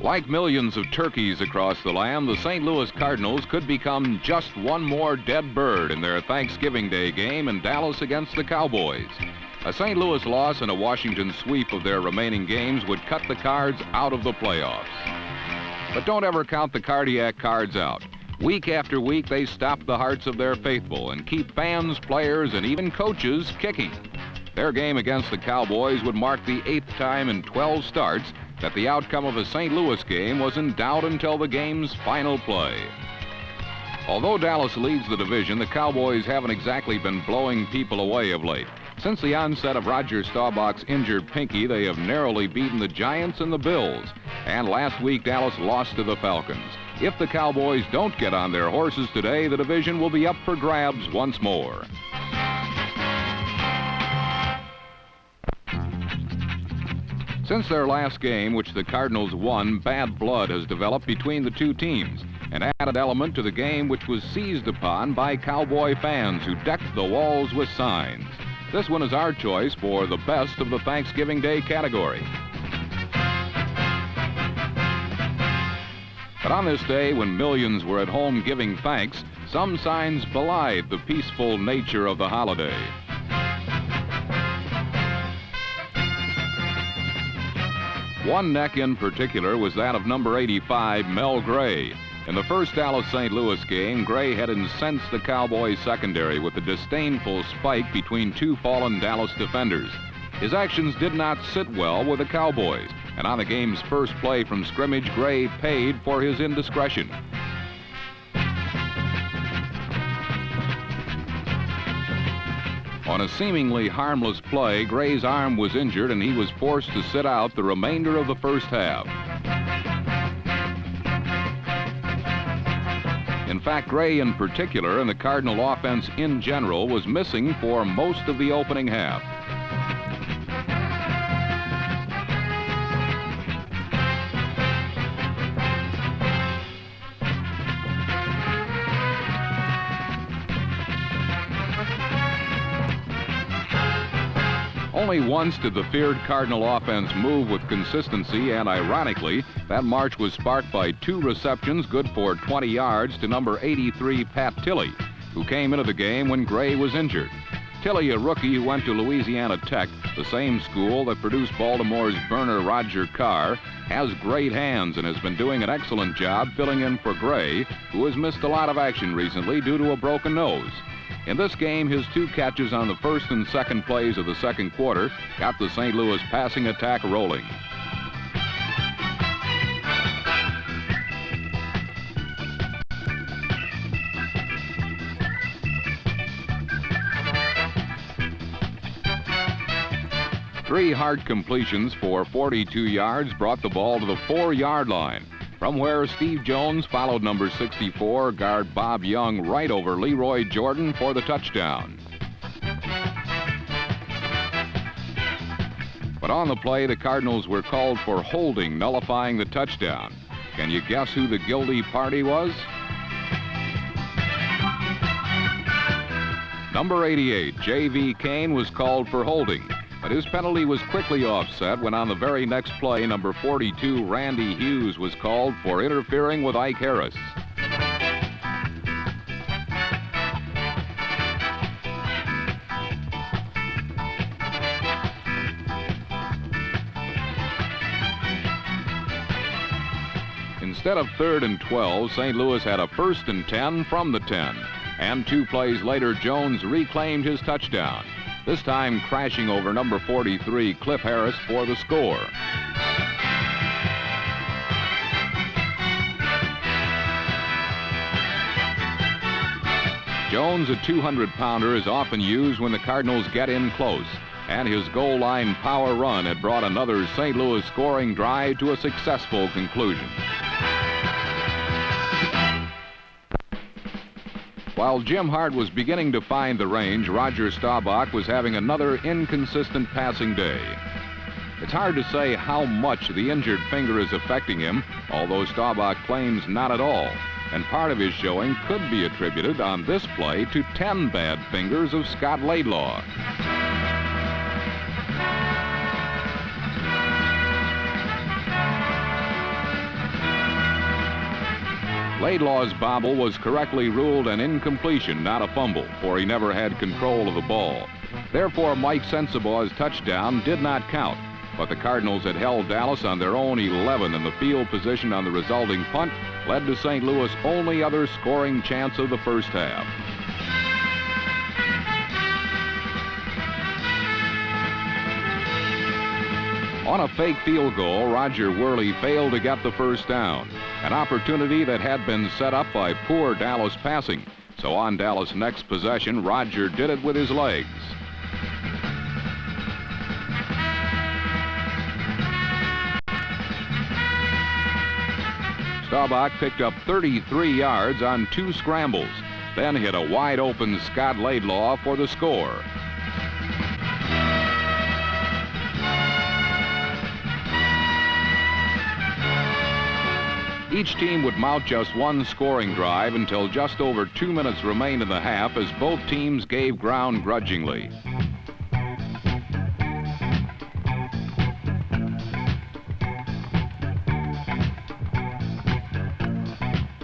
Like millions of turkeys across the land, the St. Louis Cardinals could become just one more dead bird in their Thanksgiving Day game in Dallas against the Cowboys. A St. Louis loss and a Washington sweep of their remaining games would cut the Cards out of the playoffs. But don't ever count the cardiac Cards out. Week after week, they stop the hearts of their faithful and keep fans, players, and even coaches kicking. Their game against the Cowboys would mark the 8th time in 12 starts that the outcome of a St. Louis game was in doubt until the game's final play. Although Dallas leads the division, the Cowboys haven't exactly been blowing people away of late. Since the onset of Roger Staubach's injured pinky, they have narrowly beaten the Giants and the Bills. And last week, Dallas lost to the Falcons. If the Cowboys don't get on their horses today, the division will be up for grabs once more. Since their last game, which the Cardinals won, bad blood has developed between the two teams, an added element to the game which was seized upon by Cowboy fans who decked the walls with signs. This one is our choice for the best of the Thanksgiving Day category. But on this day, when millions were at home giving thanks, some signs belied the peaceful nature of the holiday. One neck in particular was that of number 85, Mel Gray. In the first Dallas-St. Louis game, Gray had incensed the Cowboys secondary with a disdainful spike between two fallen Dallas defenders. His actions did not sit well with the Cowboys, and on the game's first play from scrimmage, Gray paid for his indiscretion. On a seemingly harmless play, Gray's arm was injured and he was forced to sit out the remainder of the first half. In fact, Gray in particular and the Cardinal offense in general was missing for most of the opening half. Only once did the feared Cardinal offense move with consistency, and ironically, that march was sparked by 2 receptions good for 20 yards to number 83, Pat Tilley, who came into the game when Gray was injured. Tilley, a rookie who went to Louisiana Tech, the same school that produced Baltimore's burner Roger Carr, has great hands and has been doing an excellent job filling in for Gray, who has missed a lot of action recently due to a broken nose. In this game, his 2 catches on the first and second plays of the second quarter got the St. Louis passing attack rolling. Three hard completions for 42 yards brought the ball to the 4-yard line, from where Steve Jones followed number 64, guard Bob Young, right over Leroy Jordan for the touchdown. But on the play, the Cardinals were called for holding, nullifying the touchdown. Can you guess who the guilty party was? Number 88, J.V. Kane, was called for holding, but his penalty was quickly offset when on the very next play, number 42, Randy Hughes, was called for interfering with Ike Harris. Instead of 3rd and 12, St. Louis had a 1st and 10 from the 10. And 2 plays later, Jones reclaimed his touchdown, this time crashing over number 43, Cliff Harris, for the score. Jones, a 200-pounder, is often used when the Cardinals get in close, and his goal line power run had brought another St. Louis scoring drive to a successful conclusion. While Jim Hart was beginning to find the range, Roger Staubach was having another inconsistent passing day. It's hard to say how much the injured finger is affecting him, although Staubach claims not at all. And part of his showing could be attributed on this play to 10 bad fingers of Scott Laidlaw. Laidlaw's bobble was correctly ruled an incompletion, not a fumble, for he never had control of the ball. Therefore, Mike Sensabaugh's touchdown did not count, but the Cardinals had held Dallas on their own 11, and the field position on the resulting punt led to St. Louis' only other scoring chance of the first half. On a fake field goal, Roger Worley failed to get the first down, an opportunity that had been set up by poor Dallas passing. So on Dallas' next possession, Roger did it with his legs. Staubach picked up 33 yards on 2 scrambles, then hit a wide-open Scott Laidlaw for the score. Each team would mount just one scoring drive until just over 2 minutes remained in the half as both teams gave ground grudgingly.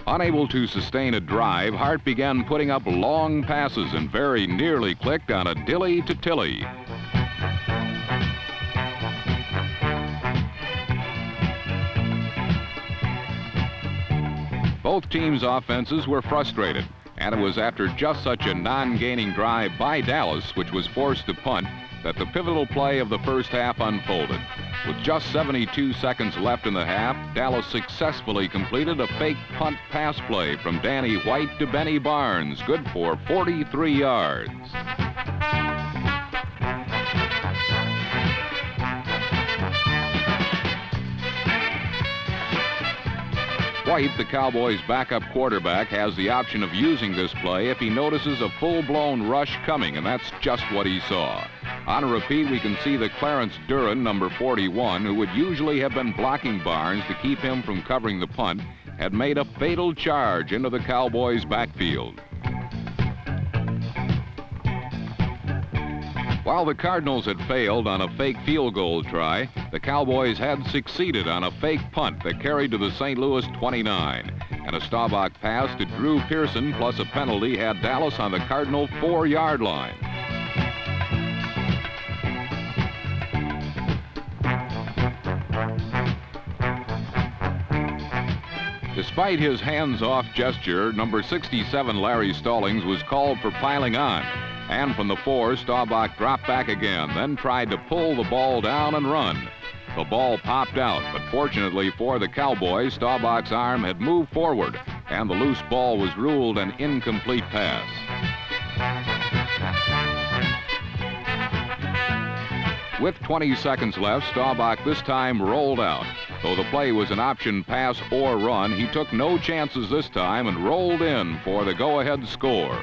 Unable to sustain a drive, Hart began putting up long passes and very nearly clicked on a dilly to Tilly. Both teams' offenses were frustrated, and it was after just such a non-gaining drive by Dallas, which was forced to punt, that the pivotal play of the first half unfolded. With just 72 seconds left in the half, Dallas successfully completed a fake punt pass play from Danny White to Benny Barnes, good for 43 yards. White, the Cowboys' backup quarterback, has the option of using this play if he notices a full-blown rush coming, and that's just what he saw. On a repeat, we can see that Clarence Duran, number 41, who would usually have been blocking Barnes to keep him from covering the punt, had made a fatal charge into the Cowboys' backfield. While the Cardinals had failed on a fake field goal try, the Cowboys had succeeded on a fake punt that carried to the St. Louis 29. And a Staubach pass to Drew Pearson plus a penalty had Dallas on the Cardinal 4-yard line. Despite his hands-off gesture, number 67, Larry Stallings, was called for piling on. And from the 4, Staubach dropped back again, then tried to pull the ball down and run. The ball popped out, but fortunately for the Cowboys, Staubach's arm had moved forward, and the loose ball was ruled an incomplete pass. With 20 seconds left, Staubach this time rolled out. Though the play was an option pass or run, he took no chances this time and rolled in for the go-ahead score.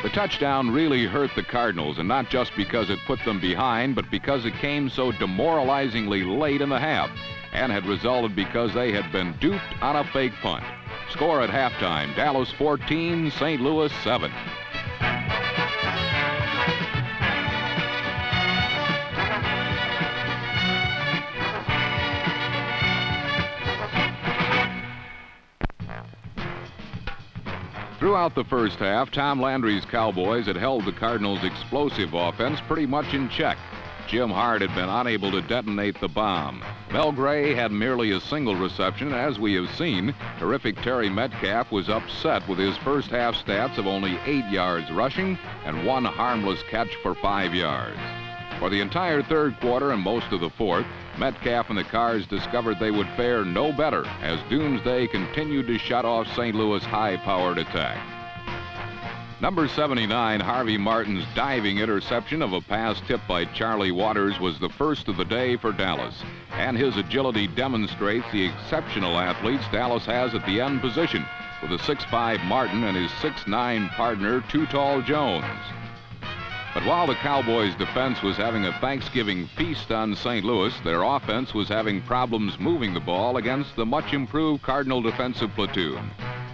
The touchdown really hurt the Cardinals, and not just because it put them behind, but because it came so demoralizingly late in the half and had resulted because they had been duped on a fake punt. Score at halftime, Dallas 14, St. Louis 7. Throughout the first half, Tom Landry's Cowboys had held the Cardinals' explosive offense pretty much in check. Jim Hart had been unable to detonate the bomb. Mel Gray had merely a single reception. As we have seen, terrific Terry Metcalf was upset with his first half stats of only 8 yards rushing and 1 harmless catch for 5 yards. For the entire third quarter and most of the fourth, Metcalf and the Cards discovered they would fare no better as Doomsday continued to shut off St. Louis' high-powered attack. Number 79, Harvey Martin's diving interception of a pass tipped by Charlie Waters was the first of the day for Dallas, and his agility demonstrates the exceptional athletes Dallas has at the end position, with a 6'5" Martin and his 6'9" partner, Too Tall Jones. But while the Cowboys' defense was having a Thanksgiving feast on St. Louis, their offense was having problems moving the ball against the much-improved Cardinal defensive platoon.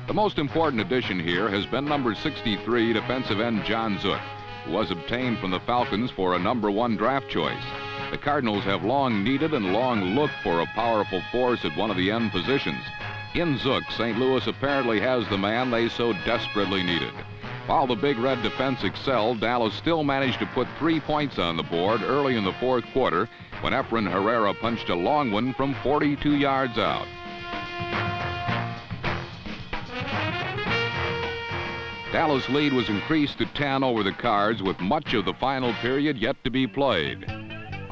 The most important addition here has been number 63 defensive end John Zook, who was obtained from the Falcons for a number 1 draft choice. The Cardinals have long needed and long looked for a powerful force at one of the end positions. In Zook, St. Louis apparently has the man they so desperately needed. While the Big Red defense excelled, Dallas still managed to put 3 points on the board early in the fourth quarter when Efrain Herrera punched a long one from 42 yards out. Dallas' lead was increased to 10 over the Cards with much of the final period yet to be played.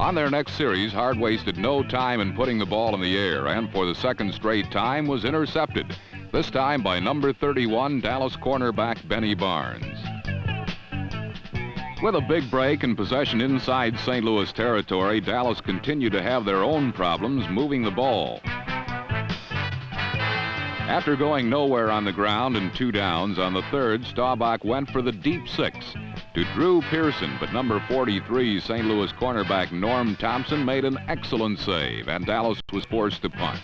On their next series, Hart wasted no time in putting the ball in the air and for the second straight time was intercepted, this time by number 31 Dallas cornerback Benny Barnes. With a big break and possession inside St. Louis territory, Dallas continued to have their own problems moving the ball. After going nowhere on the ground and 2 downs on the third, Staubach went for the deep 6 to Drew Pearson, but number 43 St. Louis cornerback Norm Thompson made an excellent save, and Dallas was forced to punt.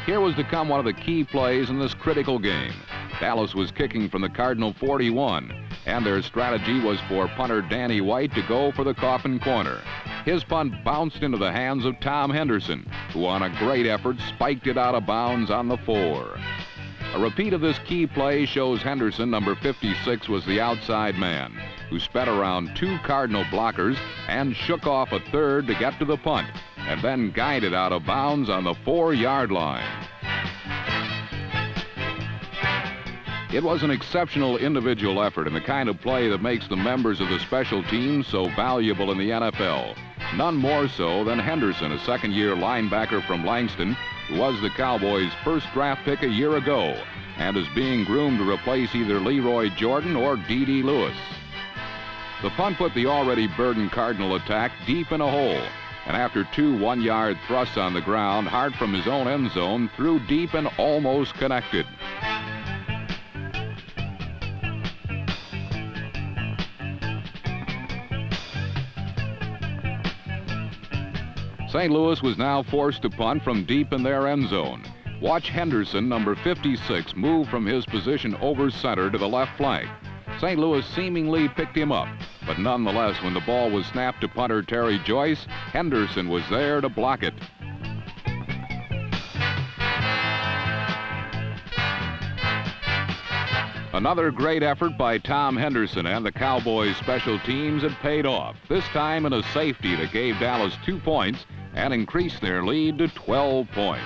Here was to come one of the key plays in this critical game. Dallas was kicking from the Cardinal 41, and their strategy was for punter Danny White to go for the coffin corner. His punt bounced into the hands of Tom Henderson, who on a great effort spiked it out of bounds on the 4. A repeat of this key play shows Henderson, number 56, was the outside man, who sped around 2 Cardinal blockers and shook off a third to get to the punt, and then guided out of bounds on the 4-yard line. It was an exceptional individual effort and the kind of play that makes the members of the special teams so valuable in the NFL. None more so than Henderson, a second-year linebacker from Langston, who was the Cowboys' first draft pick a year ago and is being groomed to replace either Leroy Jordan or D.D. Lewis. The punt put the already burdened Cardinal attack deep in a hole, and after 2 one-yard thrusts on the ground, Hart from his own end zone threw deep and almost connected. St. Louis was now forced to punt from deep in their end zone. Watch Henderson, number 56, move from his position over center to the left flank. St. Louis seemingly picked him up, but nonetheless, when the ball was snapped to punter Terry Joyce, Henderson was there to block it. Another great effort by Tom Henderson and the Cowboys special teams had paid off, this time in a safety that gave Dallas 2 points and increased their lead to 12 points.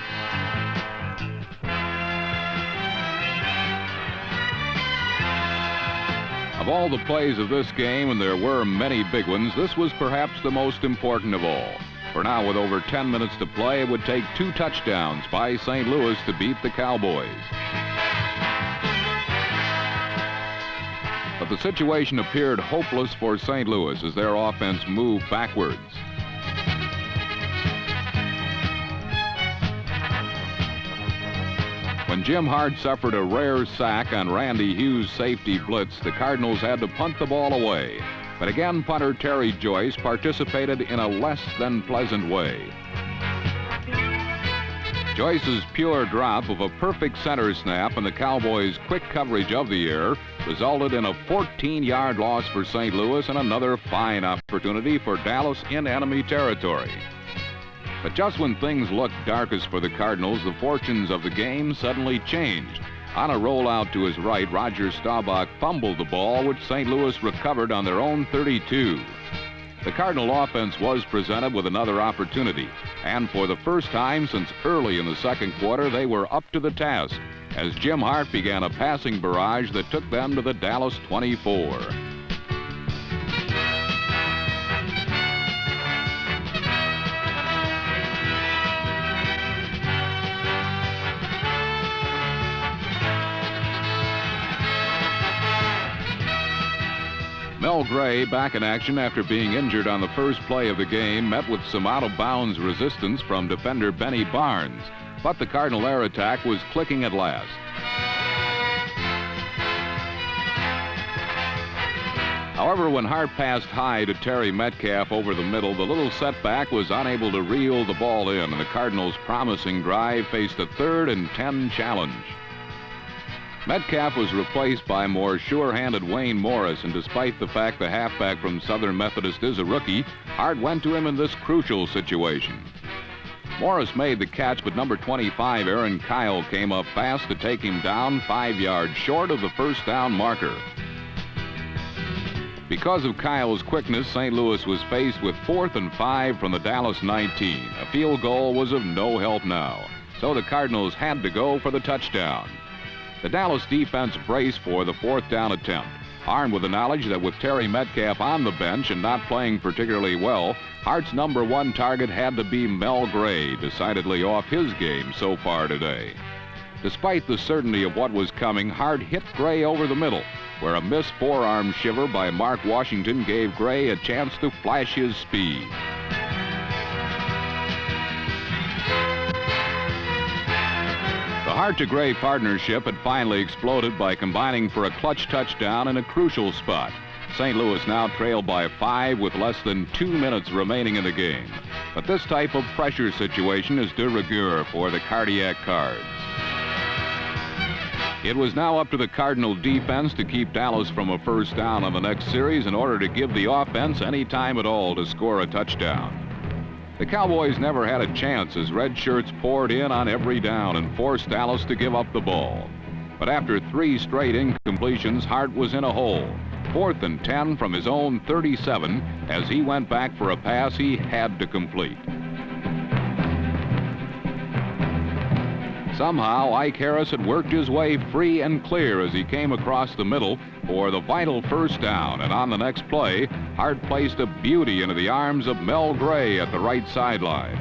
Of all the plays of this game, and there were many big ones, this was perhaps the most important of all. For now, with over 10 minutes to play, it would take 2 touchdowns by St. Louis to beat the Cowboys. But the situation appeared hopeless for St. Louis as their offense moved backwards. When Jim Hart suffered a rare sack on Randy Hughes' safety blitz, the Cardinals had to punt the ball away. But again, punter Terry Joyce participated in a less than pleasant way. Joyce's pure drop of a perfect center snap and the Cowboys' quick coverage of the error resulted in a 14-yard loss for St. Louis and another fine opportunity for Dallas in enemy territory. But just when things looked darkest for the Cardinals, the fortunes of the game suddenly changed. On a rollout to his right, Roger Staubach fumbled the ball, which St. Louis recovered on their own 32. The Cardinal offense was presented with another opportunity, and for the first time since early in the second quarter, they were up to the task as Jim Hart began a passing barrage that took them to the Dallas 24. Mel Gray, back in action after being injured on the first play of the game, met with some out-of-bounds resistance from defender Benny Barnes, but the Cardinal air attack was clicking at last. However, when Hart passed high to Terry Metcalf over the middle, the little setback was unable to reel the ball in, and the Cardinals' promising drive faced a 3rd and 10 challenge. Metcalf was replaced by more sure-handed Wayne Morris, and despite the fact the halfback from Southern Methodist is a rookie, Hart went to him in this crucial situation. Morris made the catch, but number 25, Aaron Kyle, came up fast to take him down 5 yards short of the first down marker. Because of Kyle's quickness, St. Louis was faced with 4th and 5 from the Dallas 19. A field goal was of no help now, so the Cardinals had to go for the touchdown. The Dallas defense braced for the 4th down attempt, armed with the knowledge that with Terry Metcalf on the bench and not playing particularly well, Hart's number 1 target had to be Mel Gray, decidedly off his game so far today. Despite the certainty of what was coming, Hart hit Gray over the middle, where a missed forearm shiver by Mark Washington gave Gray a chance to flash his speed. The Hart-to-Gray partnership had finally exploded by combining for a clutch touchdown in a crucial spot. St. Louis now trailed by 5 with less than 2 minutes remaining in the game. But this type of pressure situation is de rigueur for the Cardiac Cards. It was now up to the Cardinal defense to keep Dallas from a first down on the next series in order to give the offense any time at all to score a touchdown. The Cowboys never had a chance as red shirts poured in on every down and forced Dallas to give up the ball. But after 3 straight incompletions, Hart was in a hole. 4th and 10 from his own 37 as he went back for a pass he had to complete. Somehow, Ike Harris had worked his way free and clear as he came across the middle for the vital first down, and on the next play, Hart placed a beauty into the arms of Mel Gray at the right sideline.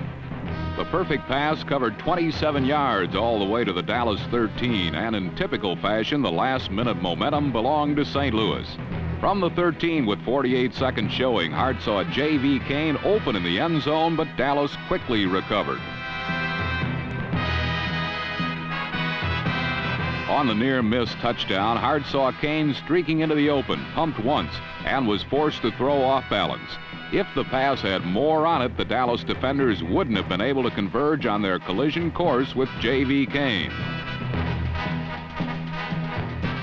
The perfect pass covered 27 yards all the way to the Dallas 13, and in typical fashion, the last-minute momentum belonged to St. Louis. From the 13 with 48 seconds showing, Hart saw J.V. Kane open in the end zone, but Dallas quickly recovered. On the near-miss touchdown, Hart saw Kane streaking into the open, pumped once, and was forced to throw off balance. If the pass had more on it, the Dallas defenders wouldn't have been able to converge on their collision course with J.V. Kane.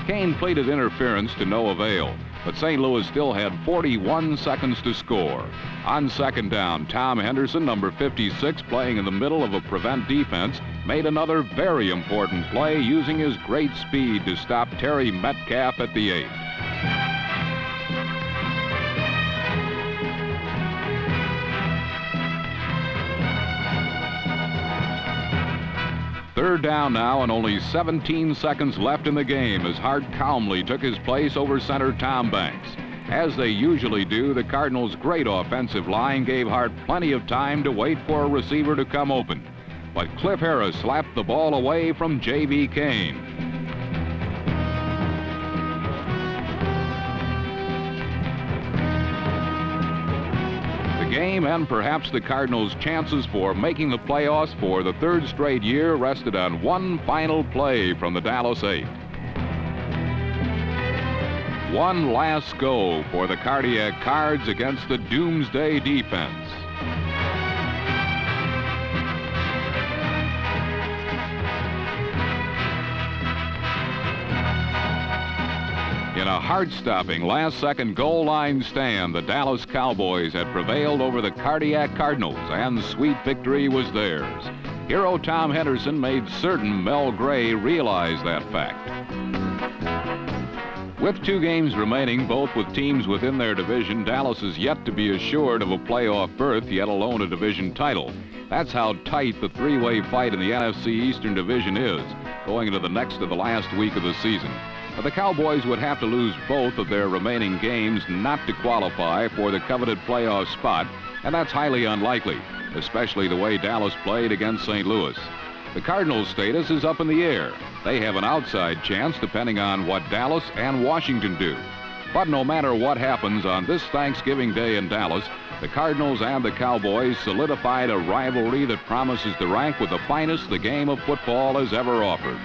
Kane pleaded interference to no avail, but St. Louis still had 41 seconds to score. On second down, Tom Henderson, number 56, playing in the middle of a prevent defense, made another very important play using his great speed to stop Terry Metcalf at the 8. Third down now and only 17 seconds left in the game as Hart calmly took his place over center Tom Banks. As they usually do, the Cardinals' great offensive line gave Hart plenty of time to wait for a receiver to come open. But Cliff Harris slapped the ball away from J.V. Kane. The game and perhaps the Cardinals' chances for making the playoffs for the 3rd straight year rested on one final play from the Dallas 8. One last go for the Cardiac Cards against the Doomsday defense. In a heart-stopping last-second goal line stand, the Dallas Cowboys had prevailed over the Cardiac Cardinals, and sweet victory was theirs. Hero Tom Henderson made certain Mel Gray realize that fact. With 2 games remaining, both with teams within their division, Dallas is yet to be assured of a playoff berth, yet alone a division title. That's how tight the 3-way fight in the NFC Eastern Division is, going into the next to the last week of the season. But the Cowboys would have to lose both of their remaining games not to qualify for the coveted playoff spot, and that's highly unlikely, especially the way Dallas played against St. Louis. The Cardinals' status is up in the air. They have an outside chance depending on what Dallas and Washington do. But no matter what happens on this Thanksgiving Day in Dallas, the Cardinals and the Cowboys solidified a rivalry that promises to rank with the finest the game of football has ever offered.